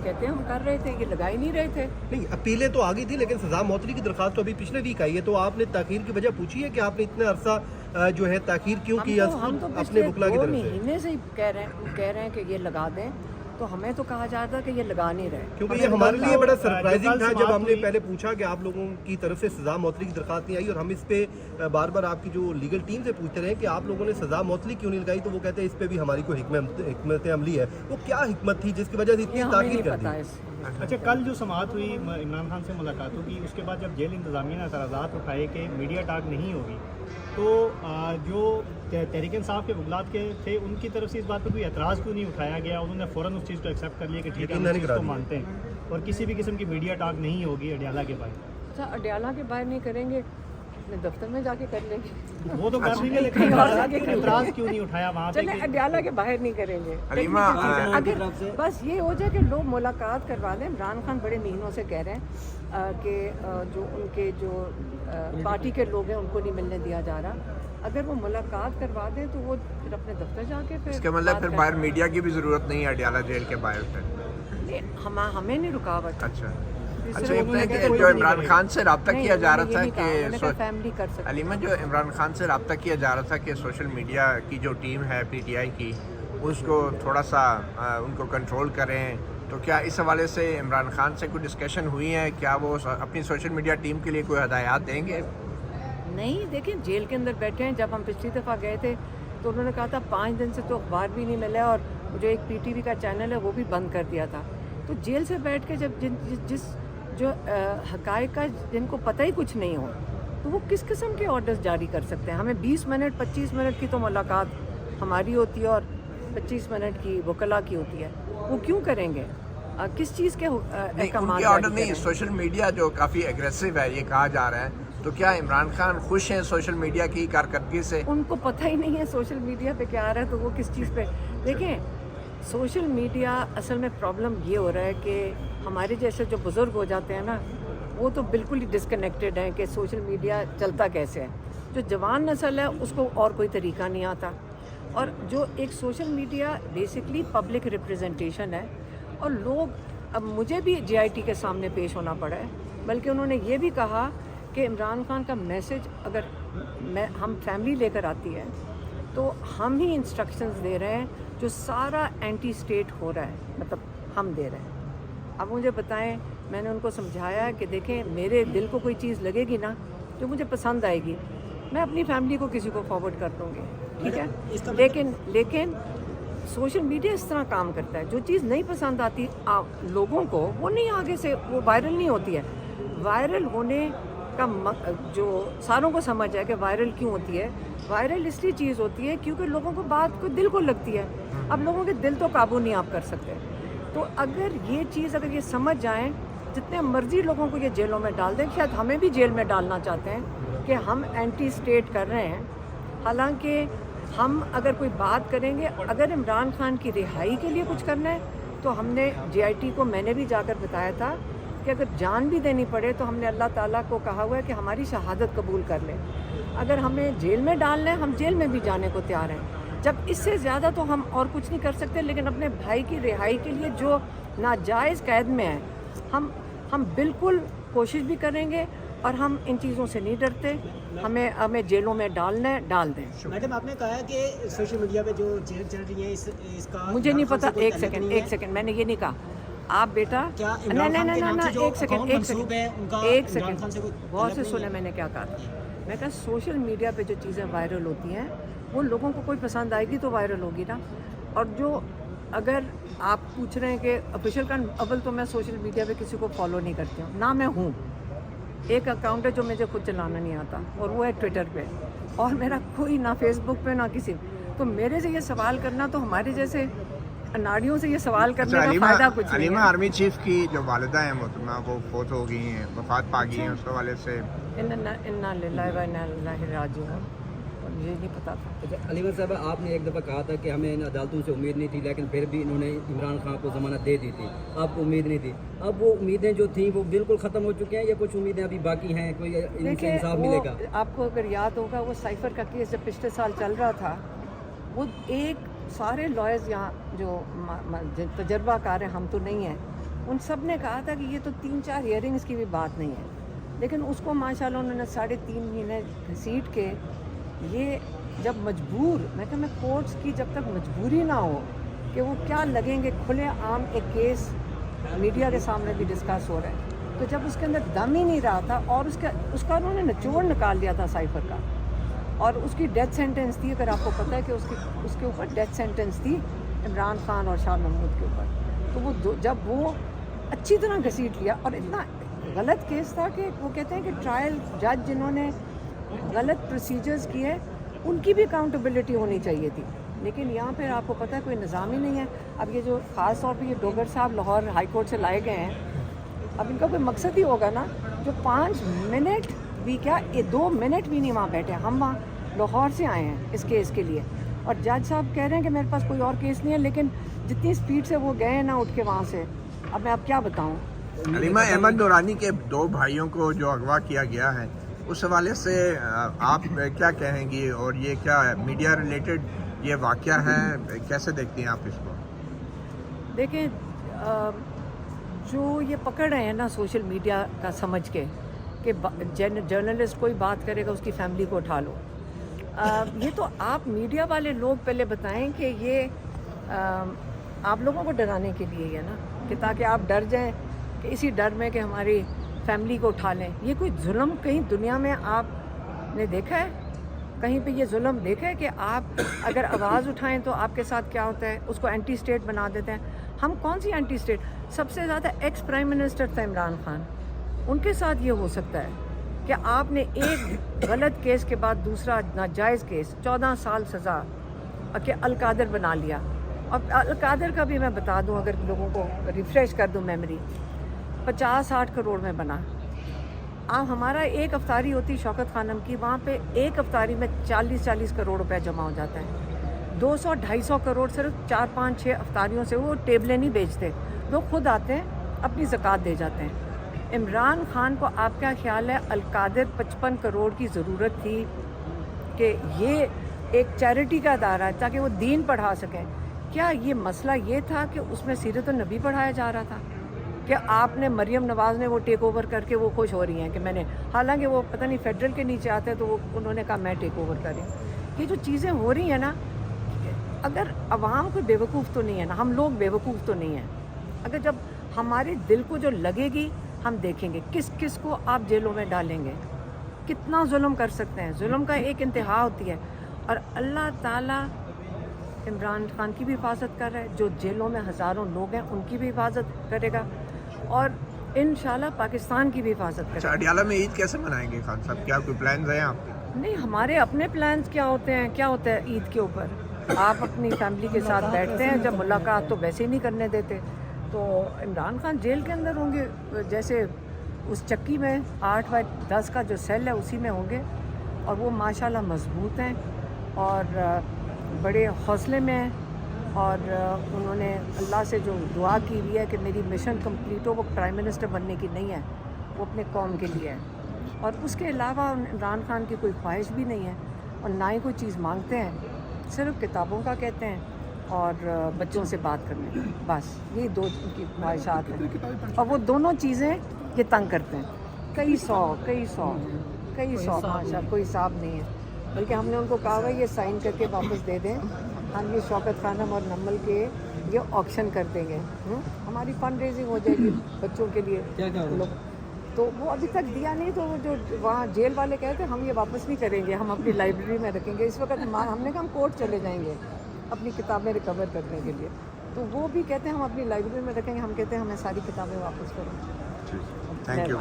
कहते हैं हम कर रहे थे, ये लगा ही नहीं रहे थे। नहीं, अपीलें तो आ गई थी, लेकिन सजा मौतली की दरखास्त तो अभी पिछले वीक आई है, तो आपने ताखीर की वजह पूछी है कि आपने इतने अरसा जो है ताखीर क्यों की हम तो अपने पिछले वकला की 2 तरफ से? महीने से ही कह रहे हैं कि ये लगा दें, तो हमें तो कहा जा रहा था कि ये लगा नहीं रहे। क्योंकि ये हमारे लिए बड़ा सरप्राइजिंग था जब हमने पहले पूछा कि आप लोगों की तरफ से सजा मौतली की दरखास्त नहीं आई, और हम इस पे बार बार आपकी जो लीगल टीम से पूछते रहे कि आप लोगों ने सजा मौतली क्यों नहीं लगाई, तो वो कहते हैं इस पे भी हमारी कोई हिकमत अमली है। वो क्या हिकमत थी जिसकी वजह से इतनी ताखीर कर दी? अच्छा, कल जो समाअत हुई इमरान खान से मुलाकातों की, उसके बाद जब जेल इंतज़ामिया ने एतराज़ात उठाए कि मीडिया टॉक नहीं होगी, तो जो तहरीक इंसाफ के वकलात के थे उनकी तरफ से इस बात पर कोई एतराज़ क्यों नहीं उठाया गया? उन्होंने फ़ौरन उस चीज़ को एक्सेप्ट कर लिया कि ठीक है, हम इसको मानते हैं और किसी भी किस्म की मीडिया टॉक नहीं होगी अडियाला के बाहर। अच्छा, अडियाला के बाहर नहीं करेंगे, अपने दफ्तर में जाके कर लेंगे। वो तो कर लेंगे, लेकिन एतराज़ क्यों नहीं उठाया वहाँ पे? चले अडियाला के बाहर नहीं करेंगे। अगर बस ये हो जाए कि लोग मुलाकात करवा दें। इमरान खान बड़े महीनों से कह रहे हैं कि जो उनके जो पार्टी के लोग हैं उनको नहीं मिलने दिया जा रहा। अगर वो मुलाकात करवा दें तो वो फिर अपने दफ्तर जाके फिर इसका मतलब फिर बाहर मीडिया की भी जरूरत नहीं है अडियाला जेल के बाहर पे? हमें नहीं रुकावट। अच्छा, जो इमरान खान से रब्ता किया जा रहा था कि फैमिली कर सकते। अलीमा, जो इमरान खान से रब्ता किया जा रहा था कि सोशल मीडिया की जो टीम है PTI की, उसको थोड़ा सा उनको कंट्रोल करें, तो क्या इस हवाले से इमरान खान से कोई डिस्कशन हुई है? क्या वो अपनी सोशल मीडिया टीम के लिए कोई हदायत देंगे? नहीं, देखिए जेल के अंदर बैठे हैं। जब हम पिछली दफ़ा गए थे तो उन्होंने कहा था 5 दिन से तो अखबार भी नहीं मिला, और जो एक PTV का चैनल है वो भी बंद कर दिया था। तो जेल से बैठ के जब जिस जो हक़ाइक़ का जिनको पता ही कुछ नहीं हो, तो वो किस किस्म के ऑर्डर्स जारी कर सकते हैं? हमें 20 मिनट 25 मिनट की तो मुलाकात हमारी होती है और 25 मिनट की वकला की होती है। वो क्यों करेंगे? किस चीज़ के ऑर्डर नहीं? सोशल मीडिया जो काफ़ी एग्रेसिव है ये कहा जा रहा है, तो क्या इमरान खान खुश हैं सोशल मीडिया की कारकर्दगी से? उनको पता ही नहीं है सोशल मीडिया पे क्या आ रहा है, तो वो किस चीज़ पे देखें। सोशल मीडिया असल में प्रॉब्लम ये हो रहा है कि हमारे जैसे जो बुज़ुर्ग हो जाते हैं ना, वो तो बिल्कुल ही डिस्कनेक्टेड हैं कि सोशल मीडिया चलता कैसे है। जो जवान नस्ल है उसको और कोई तरीका नहीं आता, और जो एक social media basically public representation है। और लोग, अब मुझे भी GIT के सामने पेश होना पड़ा है, बल्कि उन्होंने ये भी कहा कि इमरान खान का मैसेज अगर हम फैमिली लेकर आती है तो हम ही इंस्ट्रक्शंस दे रहे हैं, जो सारा एंटी स्टेट हो रहा है, मतलब हम दे रहे हैं। अब मुझे बताएं, मैंने उनको समझाया है कि देखें, मेरे दिल को कोई चीज़ लगेगी ना जो मुझे पसंद आएगी, मैं अपनी फैमिली को किसी को फॉरवर्ड कर दूँगी, ठीक है। लेकिन सोशल मीडिया इस तरह काम करता है, जो चीज़ नहीं पसंद आती लोगों को, वो नहीं आगे से वो वायरल नहीं होती है। वायरल होने का जो सारों को समझ है कि वायरल क्यों होती है। वायरल इसलिए चीज़ होती है क्योंकि लोगों को बात को दिल को लगती है। अब लोगों के दिल तो काबू नहीं आप कर सकते। तो अगर ये चीज़ अगर ये समझ जाएं, जितने मर्जी लोगों को ये जेलों में डाल दें, शायद हमें भी जेल में डालना चाहते हैं कि हम एंटी स्टेट कर रहे हैं। हालांकि हम अगर कोई बात करेंगे, अगर इमरान खान की रिहाई के लिए कुछ करना है, तो हमने GIT को मैंने भी जाकर बताया था कि अगर जान भी देनी पड़े तो हमने अल्लाह ताला को कहा हुआ है कि हमारी शहादत कबूल कर ले। अगर हमें जेल में डालना है, हम जेल में भी जाने को तैयार हैं। जब इससे ज़्यादा तो हम और कुछ नहीं कर सकते, लेकिन अपने भाई की रिहाई के लिए जो नाजायज़ कैद में है, हम बिल्कुल कोशिश भी करेंगे, और हम इन चीज़ों से नहीं डरते। हमें जेलों में डालना है, डाल दें। मैडम, आपने कहा कि सोशल मीडिया पे जो चीज़ें चल रही हैं इसका मुझे नहीं पता। एक सेकंड, मैंने ये नहीं कहा। आप बेटा क्या एक सेकंड बहुत से सुने मैंने क्या कहा था। मैं कहा सोशल मीडिया पे जो चीज़ें वायरल होती हैं वो लोगों को कोई पसंद आएगी तो वायरल होगी ना। और जो अगर आप पूछ रहे हैं कि ऑफिशियल का, अव्वल तो मैं सोशल मीडिया पे किसी को फॉलो नहीं करती हूँ ना। मैं हूँ, एक अकाउंट है जो मुझे खुद चलाना नहीं आता, और वो है ट्विटर पे, और मेरा कोई ना फेसबुक पे ना किसी। तो मेरे से ये सवाल करना, तो हमारे जैसे नाड़ियों से ये सवाल करने का फायदा कुछ नहीं है। अलीमा, आर्मी चीफ की जो वालिदा है मोहतरमा, वो फौत हो गई हैं, वफात पा गई हैं, उस हवाले से इन्ना लिल्लाहि व इन्ना इलैहि राजिऊन, मुझे नहीं पता था। अच्छा अलीमा साहब, आपने एक दफ़ा कहा था कि हमें इन अदालतों से उम्मीद नहीं थी, लेकिन फिर भी इन्होंने इमरान खान को ज़मानत दे दी थी। आपको उम्मीद नहीं थी, अब वो उम्मीदें जो थी वो बिल्कुल ख़त्म हो चुकी हैं, या कुछ उम्मीदें अभी बाकी हैं? कोई इनसे इंसाफ मिलेगा? आपको अगर याद होगा, वो साइफर का केस जब पिछले साल चल रहा था, वो एक सारे लॉयर्स यहाँ जो तजर्बाकार हैं, हम तो नहीं हैं, उन सब ने कहा था कि ये तो 3-4 हियरिंग्स की भी बात नहीं है, लेकिन उसको माशाल्लाह उन्होंने 3.5 महीने घसीट के ये जब मजबूर, मैं कहा मैं कोर्ट्स की जब तक मजबूरी ना हो कि वो क्या लगेंगे, खुले आम एक केस मीडिया के सामने भी डिस्कस हो रहा है, तो जब उसके अंदर दम ही नहीं रहा था और उसका उन्होंने निचोड़ निकाल दिया था साइफर का, और उसकी डेथ सेंटेंस थी, अगर आपको पता है कि उसके ऊपर डेथ सेंटेंस थी इमरान खान और शाह महमूद के ऊपर, तो वो जब वो अच्छी तरह घसीट लिया, और इतना गलत केस था कि वो कहते हैं कि ट्रायल जज जिन्होंने गलत प्रोसीजर्स किए उनकी भी अकाउंटेबिलिटी होनी चाहिए थी, लेकिन यहाँ पर आपको पता है कोई निज़ाम ही नहीं है। अब ये जो ख़ास तौर पे ये डोगर साहब लाहौर हाई कोर्ट से लाए गए हैं, अब इनका कोई मकसद ही होगा ना, जो 5 मिनट भी क्या, ये 2 मिनट भी नहीं वहाँ बैठे। हम वहाँ लाहौर से आए हैं इस केस के लिए, और जज साहब कह रहे हैं कि मेरे पास कोई और केस नहीं है, लेकिन जितनी स्पीड से वो गए ना उठ के वहाँ से, अब मैं अब क्या बताऊँ। हलीमा अहमद नूरानी के 2 भाइयों को जो अगवा किया गया है, उस हवाले से आप क्या कहेंगी, और ये क्या मीडिया रिलेटेड ये वाक़या है, कैसे देखती हैं आप इसको? देखिए, जो ये पकड़ रहे हैं ना सोशल मीडिया का समझ के कि जर्नलिस्ट कोई बात करेगा उसकी फैमिली को उठा लो, ये तो आप मीडिया वाले लोग पहले बताएं कि ये आप लोगों को डराने के लिए है ना, कि ताकि आप डर जाएं, कि इसी डर में कि हमारी फैमिली को उठा लें। ये कोई जुल्म कहीं दुनिया में आपने देखा है? कहीं पे ये जुल्म देखा है कि आप अगर आवाज़ उठाएं तो आपके साथ क्या होता है, उसको एंटी स्टेट बना देते हैं। हम कौन सी एंटी स्टेट, सबसे ज़्यादा एक्स प्राइम मिनिस्टर था इमरान खान, उनके साथ ये हो सकता है कि आपने एक गलत केस के बाद दूसरा नाजायज़ केस, 14 साल सज़ा कि अलकादर बना लिया। और अलकादर का भी मैं बता दूं, अगर लोगों को रिफ़्रेश कर दूं मेमोरी, 50-60 करोड़ में बना। अब हमारा एक अफ्तारी होती शौकत खानम की, वहाँ पे एक अफ्तारी में 40-40 करोड़ रुपए जमा हो जाता है। 200-250 करोड़ सिर्फ 4-5-6 अफ्तारियों से, वो टेबलें नहीं बेचते, लोग खुद आते हैं अपनी ज़कात दे जाते हैं। इमरान खान को आप क्या ख्याल है, अलकादर 55 करोड़ की ज़रूरत थी कि ये एक चैरिटी का अदारा है ताकि वो दीन पढ़ा सकें? क्या ये मसला ये था कि उसमें सीरत नबी पढ़ाया जा रहा था? कि आपने मरियम नवाज़ ने वो टेक ओवर करके वो खुश हो रही हैं कि मैंने, हालांकि वो पता नहीं फेडरल के नीचे आते हैं तो वो उन्होंने कहा मैं टेक ओवर कर रही हूँ। ये जो चीज़ें हो रही हैं ना, अगर अवाम कोई बेवकूफ़ तो नहीं है ना, हम लोग बेवकूफ़ तो नहीं हैं। अगर जब हमारे दिल को जो लगेगी हम देखेंगे किस किस को आप जेलों में डालेंगे, कितना जुल्म कर सकते हैं। जुल्म का एक इंतहा होती है, और अल्लाह ताला इमरान खान की भी हिफाजत कर रहा है, जो जेलों में हज़ारों लोग हैं उनकी भी हिफाजत करेगा, और इंशाल्लाह पाकिस्तान की भी हिफाजत करेगा। अडियाला में ईद कैसे मनाएंगे खान साहब, क्या कोई प्लान्स हैं आपके? नहीं, हमारे अपने प्लान्स क्या होते हैं, क्या होता है ईद के ऊपर, आप अपनी फैमिली के साथ बैठते हैं, जब मुलाकात तो वैसे ही नहीं करने देते। तो इमरान खान जेल के अंदर होंगे, जैसे उस चक्की में 8/10 का जो सेल है उसी में होंगे, और वो माशाल्लाह मजबूत हैं और बड़े हौसले में हैं, और उन्होंने अल्लाह से जो दुआ की हुई है कि मेरी मिशन कंप्लीट हो, वो प्राइम मिनिस्टर बनने की नहीं है, वो अपने कौम के लिए है, और उसके अलावा इमरान खान की कोई ख्वाहिश भी नहीं है, और ना ही कोई चीज़ मांगते हैं, सिर्फ किताबों का कहते हैं और बच्चों से बात करने की, बस यही 2 उनकी ख्वाहिशात हैं, और वो दोनों चीज़ें ये तंग करते हैं। कई सौ माशा, कोई हिसाब नहीं है। बल्कि हमने उनको कहा हुआ ये साइन करके वापस दे दें, हम ये शौकत खानम और नम्मल के ये ऑक्शन कर देंगे, हमारी फंड रेजिंग हो जाएगी बच्चों के लिए लोग। तो वो अभी तक दिया नहीं, तो वो जो वहाँ जेल वाले कहते हैं हम ये वापस नहीं करेंगे, हम अपनी लाइब्रेरी में रखेंगे। इस वक्त हमने कहा हम कोर्ट चले जाएंगे अपनी किताबें रिकवर करने के लिए, तो वो भी कहते हैं हम अपनी लाइब्रेरी में रखेंगे, हम कहते हैं हमें सारी किताबें वापस करो। Thank you.